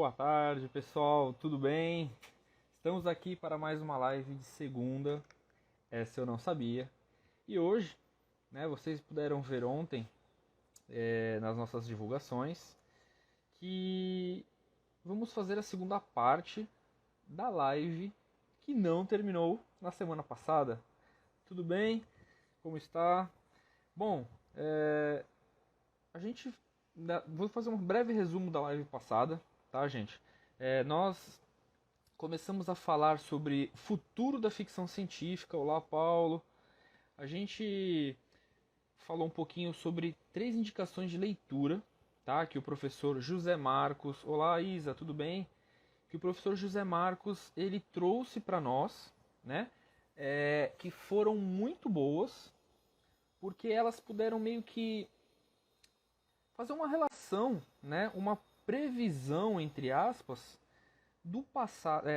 Boa tarde, pessoal, tudo bem? Estamos aqui para mais uma live de segunda, essa eu não sabia. E hoje, né, vocês puderam ver ontem, nas nossas divulgações, que vamos fazer a segunda parte da live que não terminou na semana passada. Tudo bem? Como está? Bom, a gente... Vou fazer um breve resumo da live passada, tá, gente? Nós começamos a falar sobre futuro da ficção científica. Olá, Paulo. A gente falou um pouquinho sobre 3 indicações de leitura, tá? Que o professor José Marcos, olá, Isa, tudo bem? Que o professor José Marcos ele trouxe para nós, né? Que foram muito boas, porque elas puderam meio que fazer uma relação, né? Uma previsão entre aspas do passado.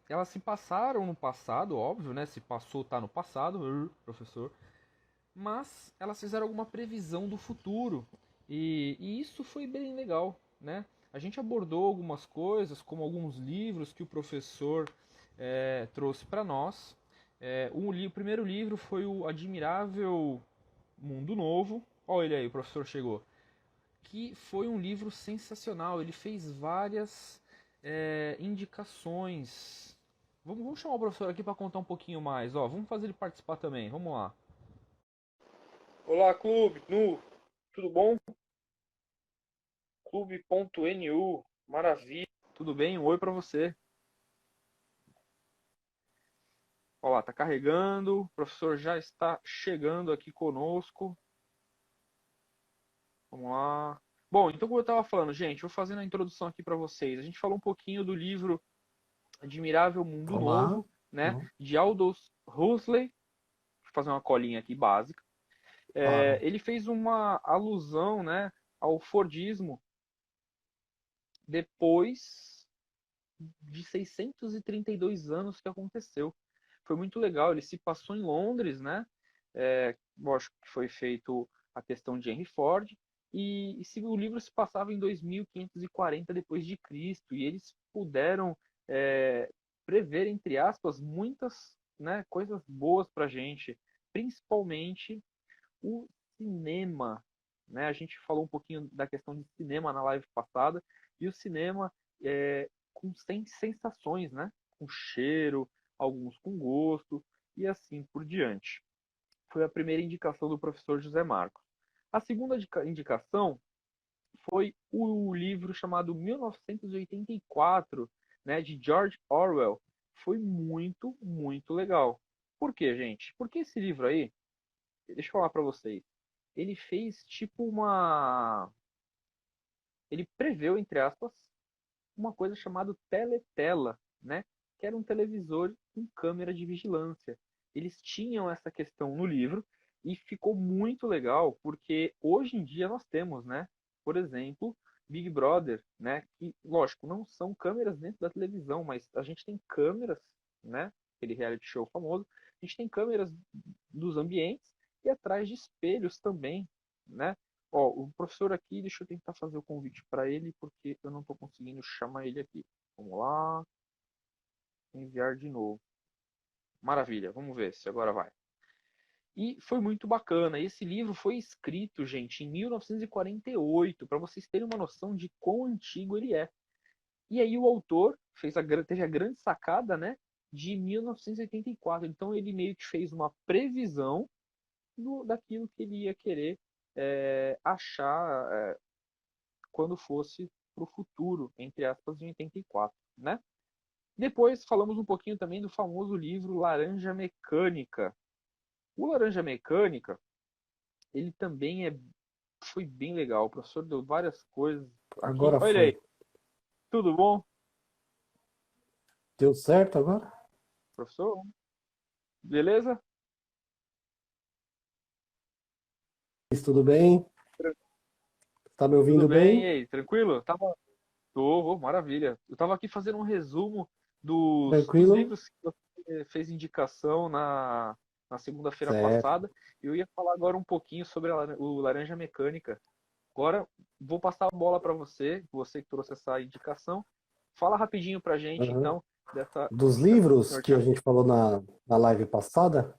Elas se passaram no passado, óbvio, né? Se passou, tá no passado, professor. Mas elas fizeram alguma previsão do futuro. E isso foi bem legal, né? A gente abordou algumas coisas, como alguns livros que o professor trouxe para nós. O primeiro livro foi o Admirável Mundo Novo. Olha ele aí, o professor chegou. Que foi um livro sensacional. Ele fez várias indicações. Vamos chamar o professor aqui para contar um pouquinho mais. Ó, vamos fazer ele participar também. Vamos lá. Olá, Clube, Nu, tudo bom? Clube.nu, maravilha. Tudo bem? Um oi para você. Olá, tá carregando. O professor já está chegando aqui conosco. Vamos lá. Bom, então como eu estava falando, gente, vou fazendo a introdução aqui para vocês. A gente falou um pouquinho do livro Admirável Mundo Olá, Novo, né, tudo de Aldous Huxley. Vou fazer uma colinha aqui básica. claro. Ele fez uma alusão, né, ao Fordismo depois de 632 anos que aconteceu. Foi muito legal. Ele se passou em Londres, né? Lógico que foi feito a questão de Henry Ford. E o livro se passava em 2540 depois de Cristo, e eles puderam prever, entre aspas, muitas, né, coisas boas para a gente, principalmente o cinema, né? A gente falou um pouquinho da questão de cinema na live passada, e o cinema com sensações, né? Com cheiro, alguns com gosto, e assim por diante. Foi a primeira indicação do professor José Marcos. A segunda indicação foi o livro chamado 1984, né, de George Orwell. Foi muito, muito legal. Por quê, gente? Porque esse livro aí, deixa eu falar para vocês, ele fez tipo uma. Ele preveu, entre aspas, uma coisa chamada teletela, né? Que era um televisor com câmera de vigilância. Eles tinham essa questão no livro e ficou muito legal porque hoje em dia nós temos, né? Por exemplo, Big Brother, né? Que, lógico, não são câmeras dentro da televisão, mas a gente tem câmeras, né? Aquele reality show famoso. A gente tem câmeras dos ambientes e atrás de espelhos também, né? Ó, o professor aqui, deixa eu tentar fazer o convite para ele, porque eu não estou conseguindo chamar ele aqui. Vamos lá, enviar de novo. Maravilha, vamos ver se agora vai. E foi muito bacana. Esse livro foi escrito, gente, em 1948, para vocês terem uma noção de quão antigo ele é. E aí o autor teve a grande sacada, né, de 1984. Então ele meio que fez uma previsão daquilo que ele ia querer achar quando fosse para o futuro, entre aspas, em 84, né? Depois falamos um pouquinho também do famoso livro Laranja Mecânica. O Laranja Mecânica, ele também foi bem legal. O professor deu várias coisas aqui. Agora Olha foi. aí, tudo bom, Deu certo agora? professor? Beleza? Tudo bem? Tá me Tudo ouvindo bem, e bem? aí, tranquilo? Tô, maravilha. Eu tava aqui fazendo um resumo dos Tranquilo? livros que você fez indicação na segunda-feira Certo. passada. Eu ia falar agora um pouquinho sobre o Laranja Mecânica. Agora vou passar a bola para você, você que trouxe essa indicação, Fala rapidinho pra gente, Aham. então, dessa Dos livros que a norte-americana. gente falou na live passada,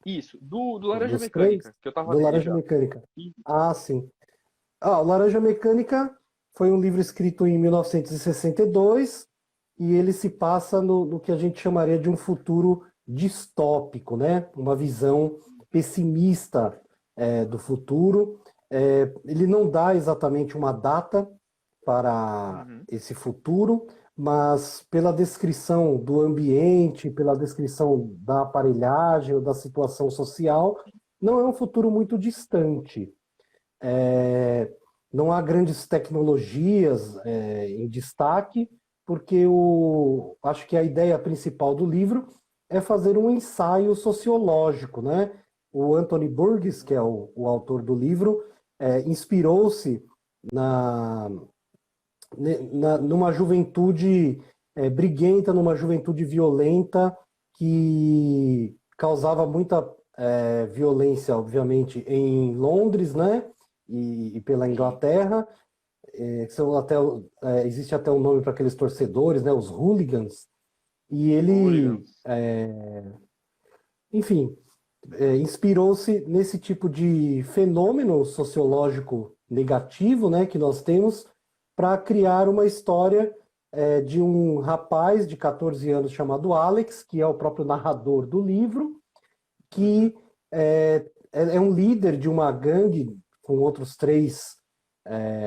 Isso, do Laranja dos três, Mecânica, que eu tava do nele Laranja já. Mecânica. E- Ah, sim. O Laranja Mecânica foi um livro escrito em 1962 e ele se passa no que a gente chamaria de um futuro distópico, né? Uma visão pessimista do futuro. Ele não dá exatamente uma data para Uhum. esse futuro, mas pela descrição do ambiente, pela descrição da aparelhagem ou da situação social, não é um futuro muito distante. É, não há grandes tecnologias em destaque, porque acho que a ideia principal do livro é fazer um ensaio sociológico, né? O Anthony Burgess, que é o autor do livro, inspirou-se na, numa juventude briguenta, numa juventude violenta, que causava muita violência, obviamente, em Londres, né? E pela Sim, Inglaterra. Que são até, existe até um nome para aqueles torcedores, né? Os hooligans. E ele, Hooligans. enfim, inspirou-se nesse tipo de fenômeno sociológico negativo, né, que nós temos, para criar uma história de um rapaz de 14 anos chamado Alex, que é o próprio narrador do livro, Uhum. que é um líder de uma gangue com outros três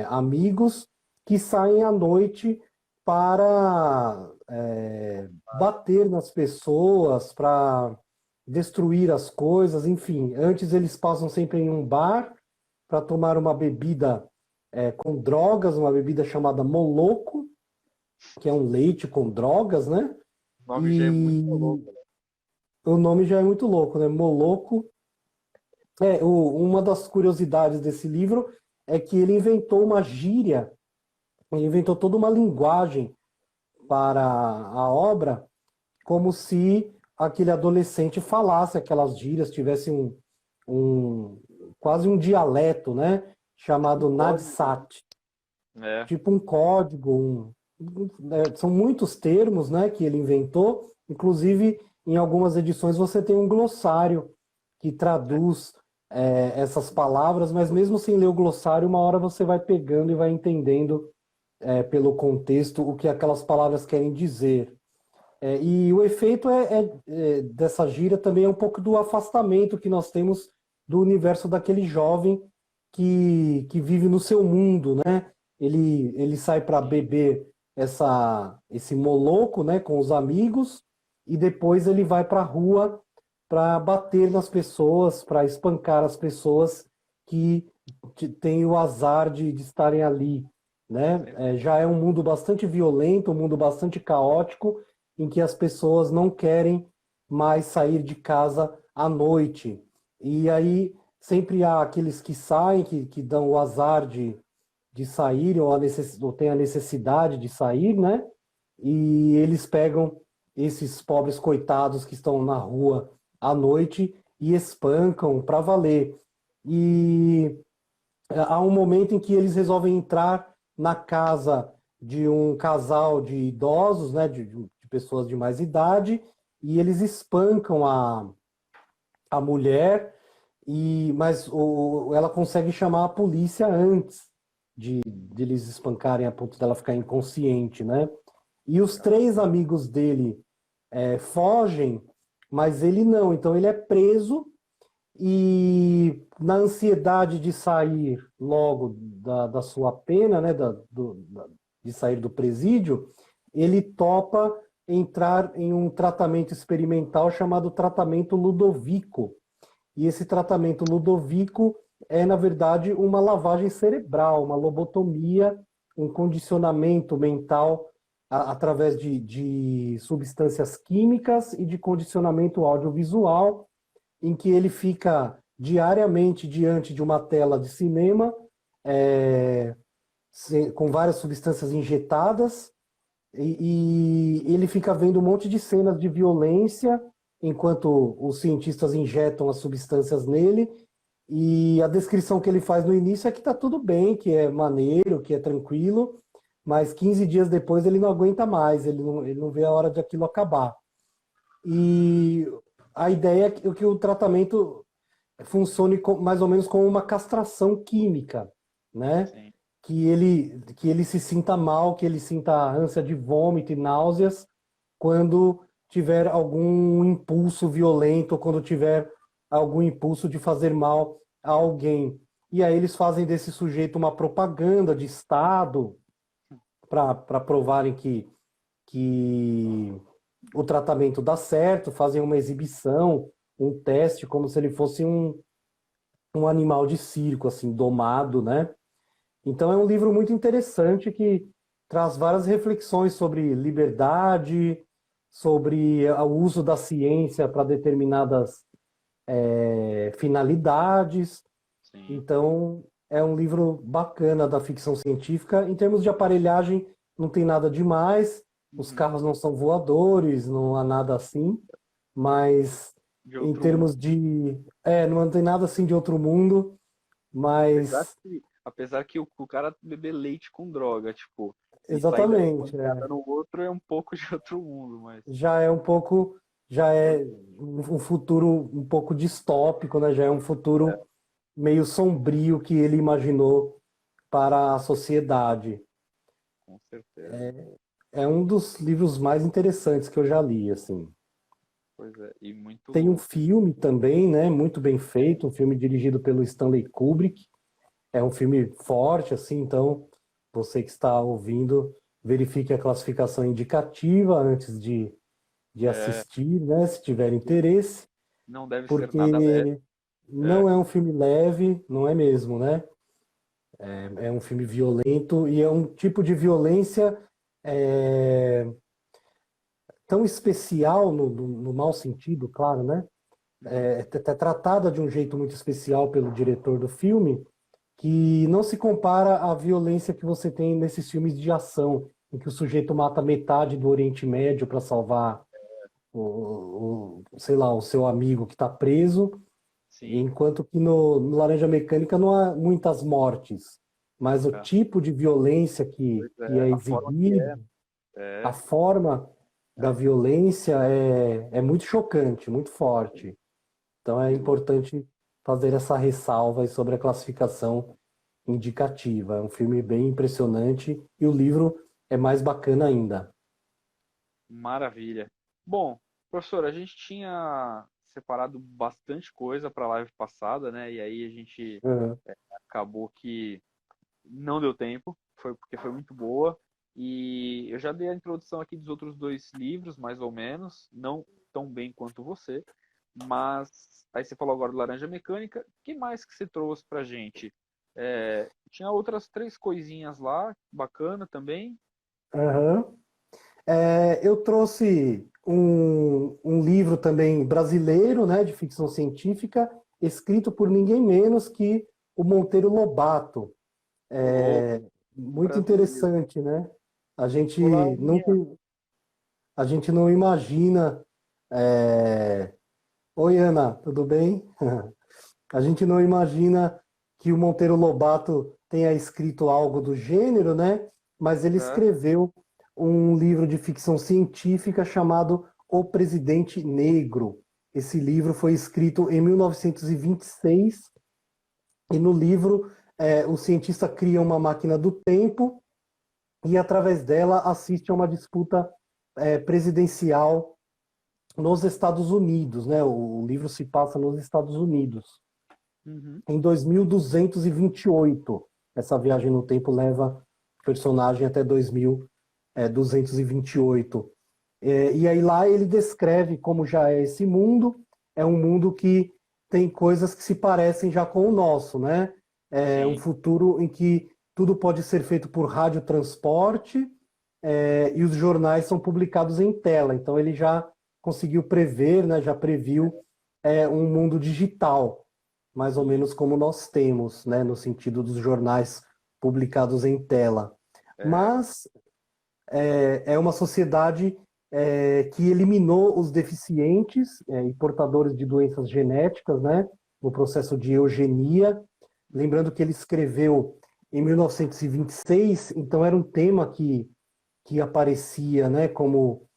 amigos que saem à noite para bater nas pessoas, para destruir as coisas, enfim. Antes eles passam sempre em um bar para tomar uma bebida com drogas, uma bebida chamada Moloco, que é um leite com drogas, né? O nome já é muito E louco, né? o nome já é muito louco, né? Moloco. Uma das curiosidades desse livro é que ele inventou uma gíria, ele inventou toda uma linguagem para a obra, como se aquele adolescente falasse aquelas gírias, tivesse um quase um dialeto, né? Tipo um Chamado código, né? Nadsat, É. tipo um código, são muitos termos, né, que ele inventou. Inclusive, em algumas edições você tem um glossário que traduz essas palavras, mas mesmo sem ler o glossário, uma hora você vai pegando e vai entendendo pelo contexto o que aquelas palavras querem dizer. E o efeito dessa gíria também é um pouco do afastamento que nós temos do universo daquele jovem que vive no seu mundo, né? Ele sai para Sim. beber esse moloco, né, com os amigos, e depois ele vai para a rua para bater nas pessoas, para espancar as pessoas que têm o azar de estarem ali, né? Já é um mundo bastante violento, um mundo bastante caótico, em que as pessoas não querem mais sair de casa à noite. E aí sempre há aqueles que saem, que dão o azar de sair ou têm a necessidade de sair, né? E eles pegam esses pobres coitados que estão na rua à noite e espancam para valer. E há um momento em que eles resolvem entrar na casa de um casal de idosos, né, de pessoas de mais idade, e eles espancam a mulher, mas ela consegue chamar a polícia antes de eles espancarem a ponto dela ficar inconsciente, né? E os três Caramba. amigos dele fogem, mas ele não. Então ele é preso e na ansiedade de sair logo da sua pena, né, de sair do presídio, ele topa entrar em um tratamento experimental chamado tratamento Ludovico. E esse tratamento Ludovico é, na verdade, uma lavagem cerebral, uma lobotomia, um condicionamento mental através de substâncias químicas e de condicionamento audiovisual, em que ele fica diariamente diante de uma tela de cinema, é, com várias substâncias injetadas, e ele fica vendo um monte de cenas de violência enquanto os cientistas injetam as substâncias nele. E a descrição que ele faz no início é que está tudo bem, que é maneiro, que é tranquilo, mas 15 dias depois ele não aguenta mais, ele não vê a hora de aquilo acabar. E a ideia é que o tratamento funcione mais ou menos como uma castração química, né? Sim. Que ele se sinta mal, que ele sinta ânsia de vômito e náuseas quando tiver algum impulso violento, ou quando tiver algum impulso de fazer mal a alguém. E aí eles fazem desse sujeito uma propaganda de Estado para provarem que o tratamento dá certo, fazem uma exibição, um teste, como se ele fosse um animal de circo, assim, domado, né? Então é um livro muito interessante que traz várias reflexões sobre liberdade, sobre o uso da ciência para determinadas finalidades. Sim. Então é um livro bacana da ficção científica. Em termos de aparelhagem, não tem nada demais. Os Uhum. carros não são voadores, não há nada assim. Mas De em outro mundo. termos de... não tem nada assim de outro mundo, Apesar mas... que, apesar que o cara beber leite com droga, tipo, e sair dando Exatamente. pancada no outro é um pouco de outro mundo, mas Já é um pouco, já é um futuro um pouco distópico, né? Já é um é, futuro meio sombrio que ele imaginou para a sociedade. com certeza. É um dos livros mais interessantes que eu já li, assim. Pois é, e Tem um muito. filme também, né? Muito bem feito, um filme dirigido pelo Stanley Kubrick. É um filme forte, assim, então você que está ouvindo, verifique a classificação indicativa antes de É, assistir, né? Se tiver interesse. não deve ser nada leve. Porque É, não é um filme leve, não é mesmo, né? É um filme violento e é um tipo de violência é, tão especial no mau sentido, claro, né? uhum, É tratada de um jeito muito especial pelo diretor do filme, que não se compara à violência que você tem nesses filmes de ação, em que o sujeito mata metade do Oriente Médio para salvar sei lá, o seu amigo que está preso. sim, Enquanto que no Laranja Mecânica não há muitas mortes, mas o é, tipo de violência pois que é, é a forma que exibido, a é, forma da é, violência é muito chocante, muito forte. Então é sem dúvida. importante fazer essa ressalva aí sobre a classificação indicativa. É um filme bem impressionante e o livro é mais bacana ainda. Maravilha. Bom, professor, a gente tinha separado bastante coisa para a live passada, né? E aí a gente Uhum. acabou que não deu tempo, foi porque foi muito boa. E eu já dei a introdução aqui dos outros dois livros, mais ou menos, não tão bem quanto você, mas aí você falou agora do Laranja Mecânica. O que mais que você trouxe pra gente? Tinha outras três coisinhas lá, bacana também. Uhum. Eu trouxe um livro também brasileiro, né, de ficção científica, escrito por ninguém menos que o Monteiro Lobato. Ô, louco, Muito Brasil. interessante, né? A gente Olá, nunca, Aninha. a gente não imagina. é, Oi, Ana, tudo bem? A gente não imagina que o Monteiro Lobato tenha escrito algo do gênero, né? Mas ele É, escreveu um livro de ficção científica chamado O Presidente Negro. Esse livro foi escrito em 1926 e no livro o cientista cria uma máquina do tempo e através dela assiste a uma disputa presidencial nos Estados Unidos, né? O livro se passa nos Estados Unidos uhum, em 2228. Essa viagem no tempo leva o personagem até 2228. E aí lá ele descreve como já é esse mundo. É um mundo que tem coisas que se parecem já com o nosso, né? É um sim. futuro em que tudo pode ser feito por radiotransporte, e os jornais são publicados em tela. Então ele já conseguiu prever, né? Já previu um mundo digital mais ou Sim, menos como nós temos, né, no sentido dos jornais publicados em tela. é, Mas é uma sociedade que eliminou os deficientes e portadores de doenças genéticas, né, no processo de eugenia. Lembrando que ele escreveu em 1926, então era um tema que aparecia, né, como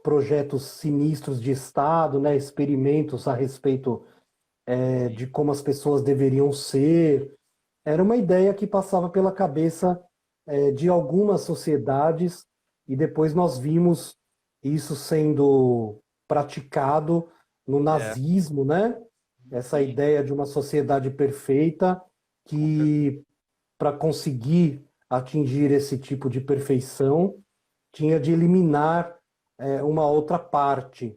projetos sinistros de Estado, né, experimentos a respeito Sim, de como as pessoas deveriam ser. Era uma ideia que passava pela cabeça de algumas sociedades e depois nós vimos isso sendo praticado no é, nazismo, né? Essa sim, ideia de uma sociedade perfeita com certeza. que, para conseguir atingir esse tipo de perfeição, tinha de eliminar uma outra parte.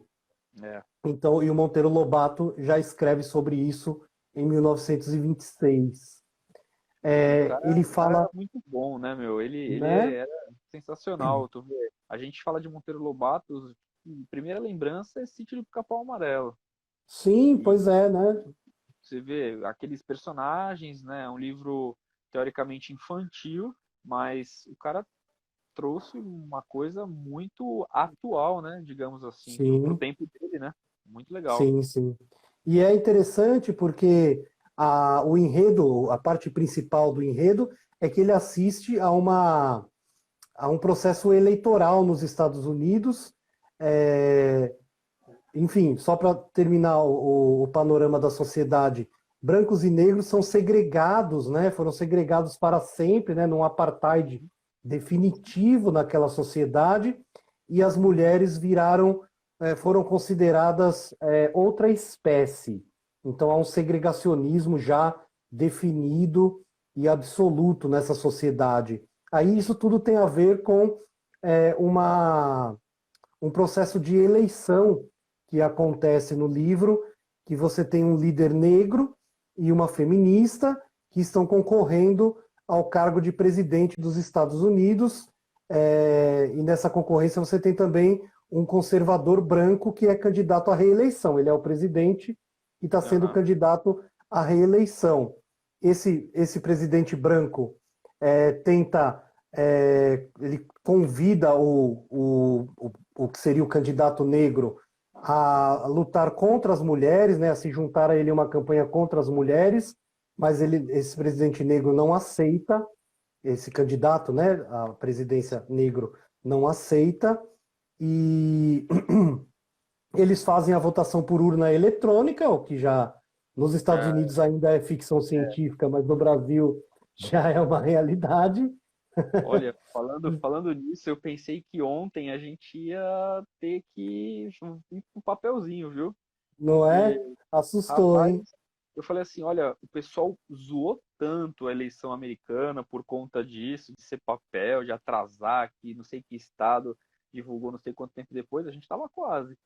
É. Então, e o Monteiro Lobato já escreve sobre isso em 1926. O Ele cara fala, era muito bom, né, meu? Ele né? era sensacional. Tu vê, a gente fala de Monteiro Lobato, primeira lembrança é Sítio do Pica-Pau Amarelo. Sim, E pois é, né? você vê aqueles personagens, né? É um livro teoricamente infantil, mas o cara trouxe uma coisa muito atual, né? Digamos assim, pro Sim, tempo dele, né? Muito legal. sim, sim. E é interessante porque o enredo, a parte principal do enredo, é que ele assiste a um processo eleitoral nos Estados Unidos. É, enfim, só para terminar o panorama da sociedade, brancos e negros são segregados, né? Foram segregados para sempre, né? Num apartheid definitivo naquela sociedade, e as mulheres foram consideradas outra espécie. Então há um segregacionismo já definido e absoluto nessa sociedade. Aí isso tudo tem a ver com é, uma um processo de eleição que acontece no livro, que você tem um líder negro e uma feminista que estão concorrendo ao cargo de presidente dos Estados Unidos. E nessa concorrência você tem também um conservador branco que é candidato à reeleição. Ele é o presidente e está sendo Aham, candidato à reeleição. Esse presidente branco tenta, ele convida o que seria o candidato negro a lutar contra as mulheres, né, a se juntar a ele em uma campanha contra as mulheres, mas esse presidente negro não aceita, esse candidato, né, à presidência negro não aceita, e eles fazem a votação por urna eletrônica, o que já nos Estados é, Unidos ainda é ficção científica, mas no Brasil já é uma realidade. olha, falando nisso, eu pensei que ontem a gente ia ter que ir com um papelzinho, viu? Não Porque, é? Assustou, rapaz, hein? eu falei assim, olha, o pessoal zoou tanto a eleição americana por conta disso, de ser papel, de atrasar, que não sei que estado divulgou não sei quanto tempo depois, a gente tava quase,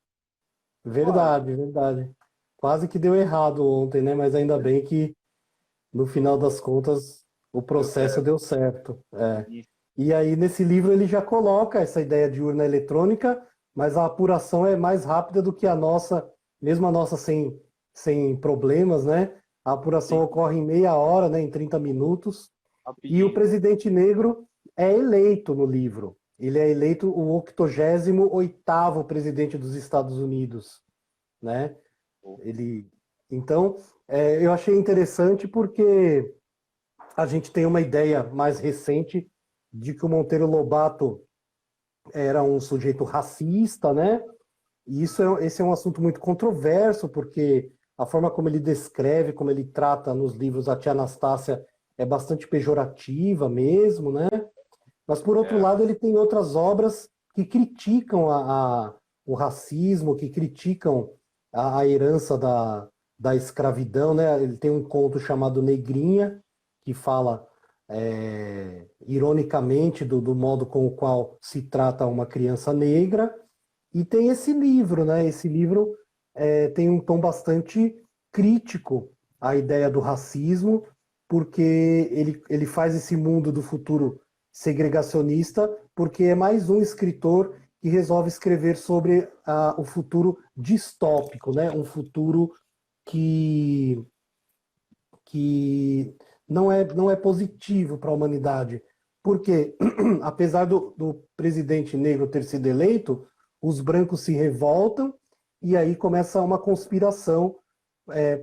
quase. Verdade, verdade. Quase que deu errado ontem, né? Mas ainda bem que no final das contas o Deu processo certo. deu certo. E, E aí nesse livro ele já coloca essa ideia de urna eletrônica, mas a apuração é mais rápida do que a nossa, mesmo a nossa sem problemas, né? A apuração sim, ocorre em meia hora, né? Em 30 minutos. E o rapidinho. presidente negro é eleito no livro. Ele é eleito o 88º presidente dos Estados Unidos, né? Pô, Ele, então, eu achei interessante porque a gente tem uma ideia mais recente de que o Monteiro Lobato era um sujeito racista, né? E esse é um assunto muito controverso, porque a forma como ele descreve, como ele trata nos livros a tia Anastácia é bastante pejorativa mesmo, né? Mas, por outro é, lado, ele tem outras obras que criticam o racismo, que criticam a herança da escravidão, né? Ele tem um conto chamado Negrinha, que fala, ironicamente, do modo com o qual se trata uma criança negra. E tem esse livro, né? Esse livro tem um tom bastante crítico à ideia do racismo, porque ele faz esse mundo do futuro segregacionista, porque é mais um escritor que resolve escrever sobre o futuro distópico, né? Um futuro que, que não é positivo para a humanidade. Porque, apesar do presidente negro ter sido eleito, os brancos se revoltam e aí começa uma conspiração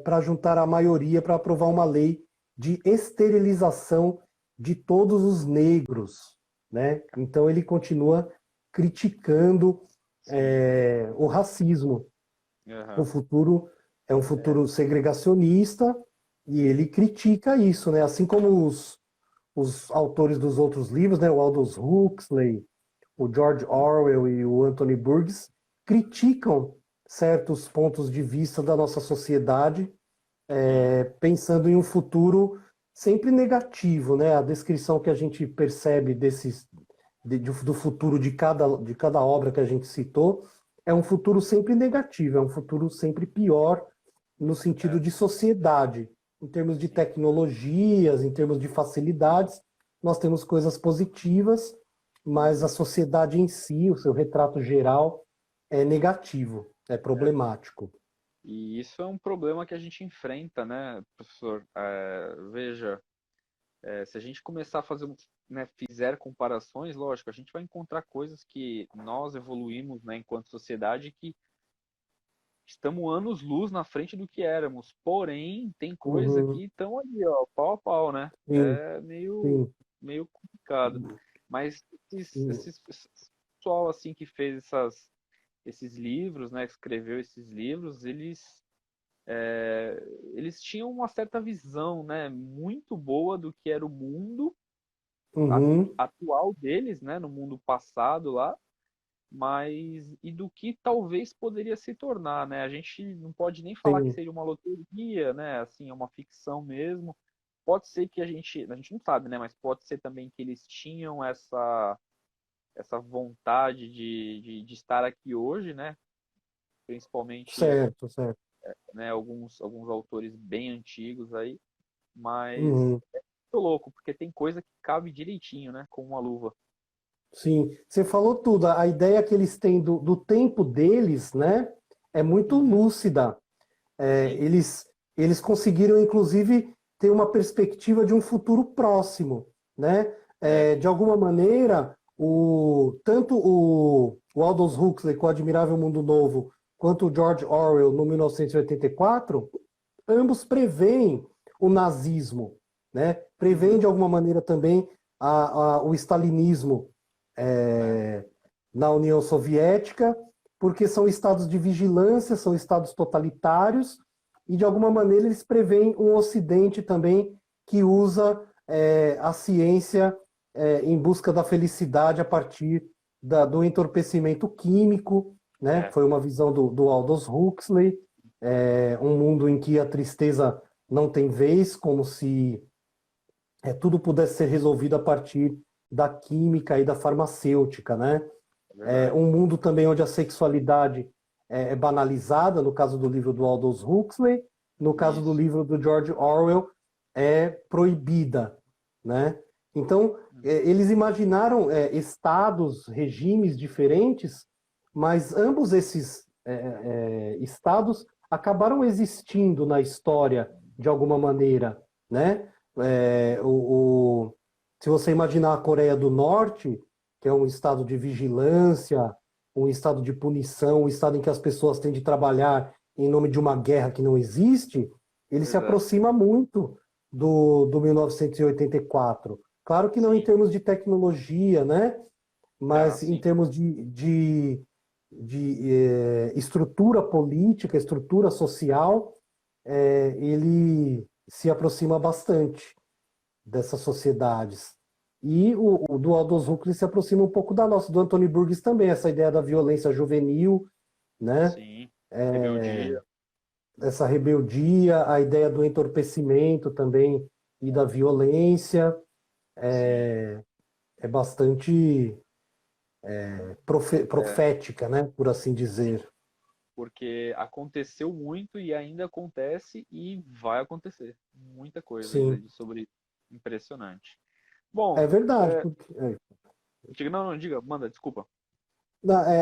para juntar a maioria para aprovar uma lei de esterilização de todos os negros, né? Então ele continua criticando o racismo. O Aham. futuro é um É, futuro segregacionista e ele critica isso, né? Assim como os autores dos outros livros, né? O Aldous Huxley, o George Orwell e o Anthony Burgess criticam certos pontos de vista da nossa sociedade, sim. pensando em um futuro sempre negativo, né? A descrição que a gente percebe do futuro de cada obra que a gente citou é um futuro sempre negativo, é um futuro sempre pior no sentido É, de sociedade. Em termos de sim. tecnologias, em termos de facilidades, nós temos coisas positivas, mas a Uhum. sociedade em si, o seu retrato geral, é negativo, é É. problemático. E isso é um problema que a gente enfrenta, né, professor? Veja, se a gente começar a fazer, né, fizer comparações, lógico, a gente vai encontrar coisas que nós evoluímos, né, enquanto sociedade, que estamos anos-luz na frente do que éramos. Porém, tem coisa Uhum, que estão ali, ó, pau a pau, né? sim, É meio, sim. meio complicado. Mas Sim. esse pessoal assim que fez esses livros, né, que escreveu esses livros, eles tinham uma certa visão, né, muito boa do que era o mundo Uhum, atual deles, né, no mundo passado lá, mas e do que talvez poderia se tornar, né? A gente não pode nem falar que sim, seria uma loteria, né? Assim, é uma ficção mesmo. Pode ser que a gente não sabe, né? Mas pode ser também que eles tinham essa vontade de estar aqui hoje, né? Principalmente, certo, certo. né, alguns autores bem antigos aí, mas Uhum. é muito louco, porque tem coisa que cabe direitinho, né? Com uma luva. Sim, você falou tudo. A ideia que eles têm do tempo deles, né, é muito Uhum, lúcida. sim, Eles conseguiram, inclusive, ter uma perspectiva de um futuro próximo, né? é, De alguma maneira, tanto o Aldous Huxley com o Admirável Mundo Novo, quanto o George Orwell no 1984, ambos preveem o nazismo, né? Preveem uhum, de alguma maneira também o stalinismo é, na União Soviética, porque são estados de vigilância, são estados totalitários, e de alguma maneira eles preveem um Ocidente também que usa a ciência em busca da felicidade a partir do entorpecimento químico, né? é, Foi uma visão do Aldous Huxley, um mundo em que a tristeza não tem vez, como se tudo pudesse ser resolvido a partir da química e da farmacêutica, né? é verdade. Um mundo também onde a sexualidade é banalizada, no caso do livro do Aldous Huxley, no caso do Isso. livro do George Orwell, é proibida, né? Então, eles imaginaram estados, regimes diferentes, mas ambos esses estados acabaram existindo na história de alguma maneira, né? É, o, Se você imaginar a Coreia do Norte, que é um estado de vigilância, um estado de punição, um estado em que as pessoas têm de trabalhar em nome de uma guerra que não existe, ele se Pois é. aproxima muito do 1984. Claro que não em Sim. termos de tecnologia, né? Ah, Mas em sim. termos de estrutura política, estrutura social, ele se aproxima bastante dessas sociedades. E o do Aldous Huxley se aproxima um pouco da nossa, do Anthony Burgess também, essa ideia da violência juvenil, né? Sim. Rebeldia. Essa rebeldia, a ideia do entorpecimento também e da violência, Sim. é bastante É, profética, né? Por assim sim. dizer. Porque aconteceu muito e ainda acontece e vai acontecer. Muita coisa ainda Sim, sobre isso. Impressionante. Bom, é verdade. é, diga, não, não, diga, manda, desculpa.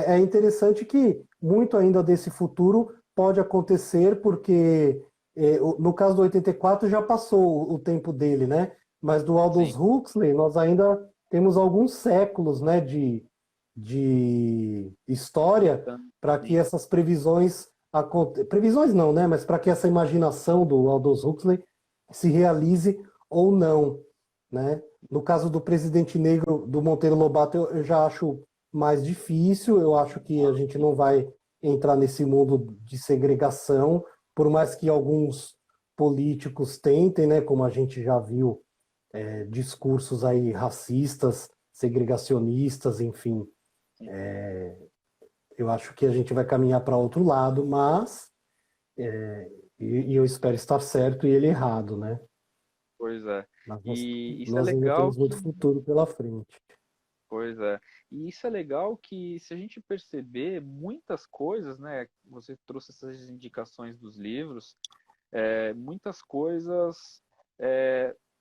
É interessante que muito ainda desse futuro pode acontecer, porque no caso do 84 já passou o tempo dele, né? Mas do Aldous Sim. Huxley nós ainda temos alguns séculos, né, de história para que Sim. essas previsões previsões não, né? Mas para que essa imaginação do Aldous Huxley se realize ou não, né? No caso do Presidente Negro do Monteiro Lobato, eu já acho mais difícil. Eu acho que a gente não vai entrar nesse mundo de segregação, por mais que alguns políticos tentem, né, como a gente já viu, discursos aí racistas, segregacionistas, enfim. Eu acho que a gente vai caminhar para outro lado, mas e eu espero estar certo e ele errado, né? Pois é. Mas E isso é nós ainda legal temos que, muito futuro pela frente. pois é. E isso é legal que, se a gente perceber muitas coisas, né? Você trouxe essas indicações dos livros, muitas coisas,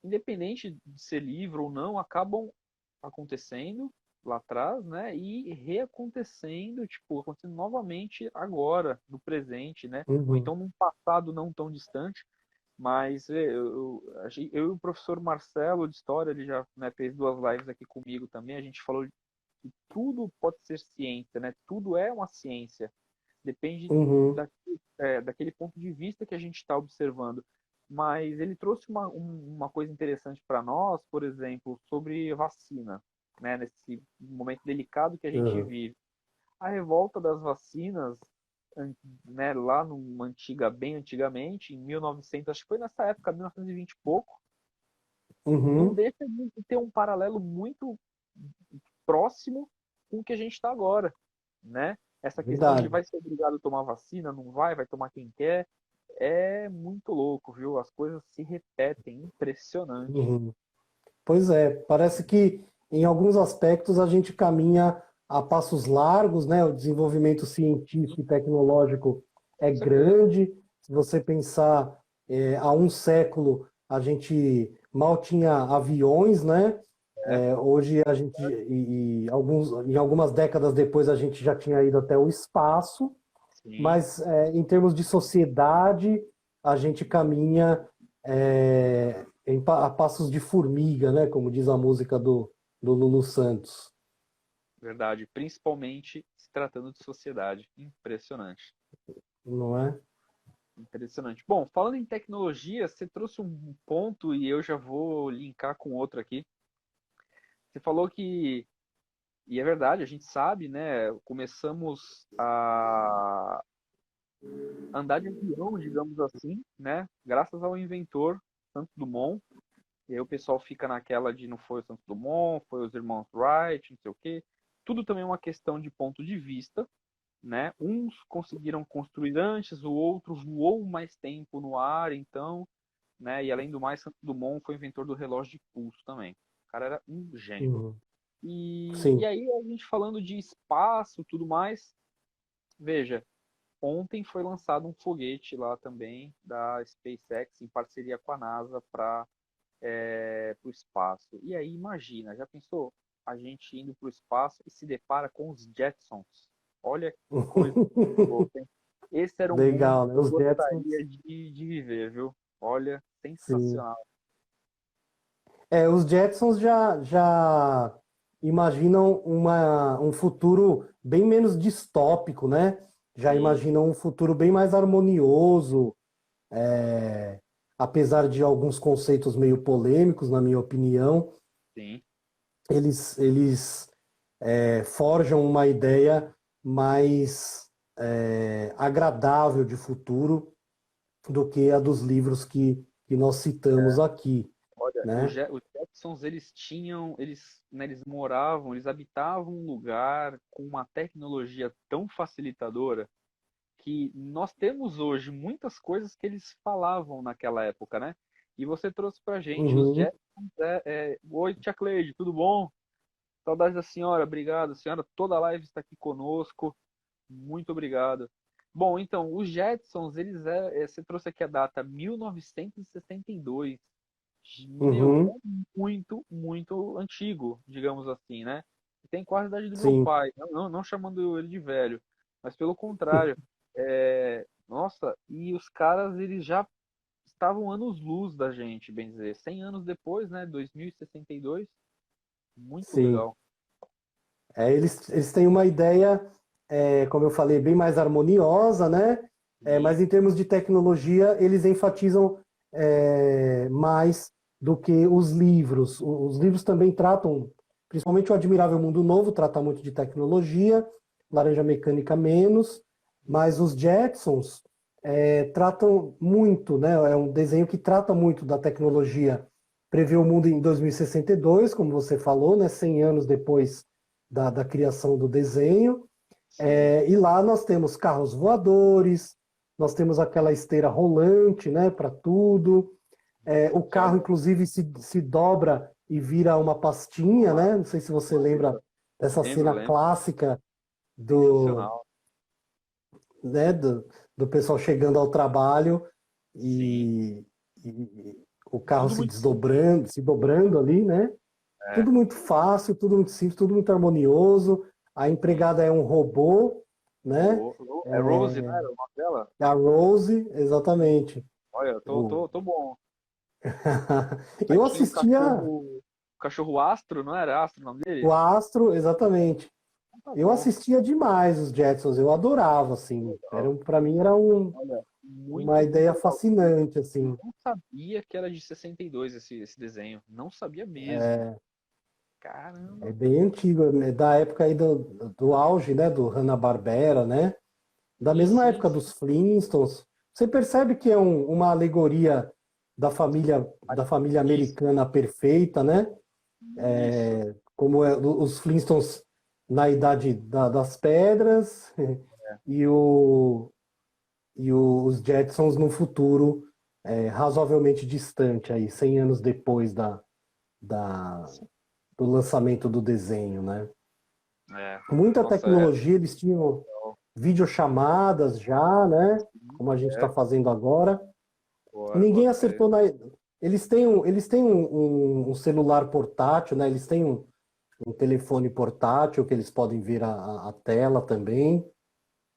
independente de ser livro ou não, acabam acontecendo lá atrás, né? E reacontecendo, tipo, acontecendo novamente agora, no presente, né? Ou Uhum, então num passado não tão distante. Mas eu e o professor Marcelo de História, ele já, né, fez 2 lives aqui comigo também, a gente falou que tudo pode ser ciência, né? Tudo é uma ciência. Depende uhum, daquele ponto de vista que a gente está observando. Mas ele trouxe uma coisa interessante para nós, por exemplo, sobre vacina, né? Nesse momento delicado que a gente uhum, vive. A revolta das vacinas, né, lá bem antigamente, em 1900, acho que foi nessa época, 1920 e vinte e pouco, não uhum, deixa de ter um paralelo muito próximo com o que a gente está agora, né? Essa questão de verdade. vai ser obrigado a tomar vacina, não vai tomar quem quer, é muito louco, viu? As coisas se repetem, impressionante. Uhum. Pois é, parece que em alguns aspectos a gente caminha a passos largos, né? O desenvolvimento científico e tecnológico é Com certeza. grande. Se você pensar, há um século a gente mal tinha aviões, né? É, Hoje a gente, em algumas décadas depois a gente já tinha ido até o espaço, sim, mas em termos de sociedade a gente caminha a passos de formiga, né? Como diz a música do Lulu Santos, verdade. Principalmente se tratando de sociedade. Impressionante. não é? Impressionante. Bom, falando em tecnologia, você trouxe um ponto e eu já vou linkar com outro aqui. Você falou que, e é verdade, a gente sabe, né? Começamos a andar de avião, digamos assim, né? Graças ao inventor Santos Dumont. E aí o pessoal fica naquela de não foi o Santos Dumont, foi os irmãos Wright, não sei o quê. Tudo também é uma questão de ponto de vista, né? Uns conseguiram construir antes, o outro voou mais tempo no ar, então, né? E além do mais, Santos Dumont foi inventor do relógio de pulso também. O cara era um gênio. Uhum. E Sim. aí a gente falando de espaço, tudo mais, veja, ontem foi lançado um foguete lá também da SpaceX em parceria com a NASA para o espaço. E aí imagina, já pensou a gente indo para o espaço e se depara com os Jetsons? Olha que coisa louca, hein? Esse era um mundo Legal, né? que eu Os Jetsons, gostaria de viver, viu? Olha, sim. sensacional. Os Jetsons já imaginam um futuro bem menos distópico, né? Já Sim, imaginam um futuro bem mais harmonioso, é, apesar de alguns conceitos meio polêmicos, na minha opinião, sim. eles forjam uma ideia mais agradável de futuro do que a dos livros que nós citamos aqui, Olha, né? Os Jetsons, eles tinham, né, eles moravam, eles habitavam um lugar com uma tecnologia tão facilitadora que nós temos hoje muitas coisas que eles falavam naquela época, né? E você trouxe pra gente os Uhum. Jetsons. Oi, tia Cleide, tudo bom? Saudade da senhora, obrigado. A senhora, toda a live está aqui conosco. Muito obrigado. Bom, então, os Jetsons, você trouxe aqui a data 1962. Meu, é Uhum, muito, muito antigo, digamos assim, né? Tem quase a idade do meu sim. pai, não chamando ele de velho, mas pelo contrário. Nossa, e os caras, eles já estavam anos-luz da gente, bem dizer. 100 anos depois, né? 2062. Muito Sim. legal. Eles têm uma ideia, como eu falei, bem mais harmoniosa, né? Sim, Mas em termos de tecnologia, eles enfatizam mais do que os livros. Os livros também tratam, principalmente o Admirável Mundo Novo, trata muito de tecnologia, Laranja Mecânica menos, mas os Jetsons tratam muito, né? É um desenho que trata muito da tecnologia. Prevê o mundo em 2062, como você falou, né? 100 anos depois da criação do desenho. Sim. E lá nós temos carros voadores, nós temos aquela esteira rolante, né, para tudo. O carro, Sério? inclusive, se dobra e vira uma pastinha, né? Não sei se você lembra dessa Lembro, cena lembro. clássica do, Sensacional. né, do pessoal chegando ao trabalho Sim. e o carro Tudo muito simples. se dobrando ali, né? É, Tudo muito fácil, tudo muito simples, tudo muito harmonioso. A sim. empregada é um robô, né? É Rose, né? Era o nome dela? A Rose, exatamente. Olha, O- tô bom. Aí Eu tinha assistia o cachorro Astro, não era Astro o nome o dele? Astro, exatamente. Tá Eu bom. assistia demais os Jetsons, eu adorava, assim. Legal. Para mim era Olha, uma muito, muito ideia legal. fascinante, Eu assim. não sabia que era de 62 esse desenho. Não sabia mesmo. É Caramba. bem antigo, é da época aí do auge, né, do Hanna-Barbera, né? Da Sim, mesma sim, época sim. dos Flintstones. Você percebe que é uma alegoria da família Isso, americana perfeita, né? isso. Como os Flintstones na idade das pedras É, e, os Jetsons no futuro razoavelmente distante, aí, 100 anos depois da, do lançamento do desenho, né? é. Muita Nossa, é. tecnologia, eles tinham videochamadas já, né? Como a gente está É, fazendo agora. Ninguém bota fé. acertou na. Eles têm um celular portátil, né? Eles têm um telefone portátil que eles podem ver a tela também.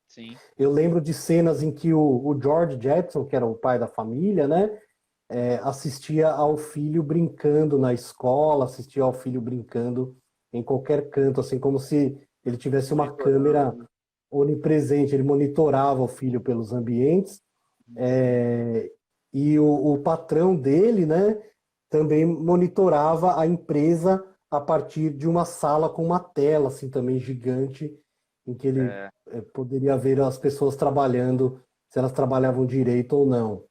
Sim. Eu lembro de cenas em que o George Jetson, que era o pai da família, né, assistia ao filho brincando na escola, assistia ao filho brincando em qualquer canto, assim como se ele tivesse uma Monitorando, câmera né? onipresente, ele monitorava o filho pelos ambientes. Sim. E o patrão dele, né, também monitorava a empresa a partir de uma sala com uma tela assim também gigante em que ele É, poderia ver as pessoas trabalhando, se elas trabalhavam direito ou não.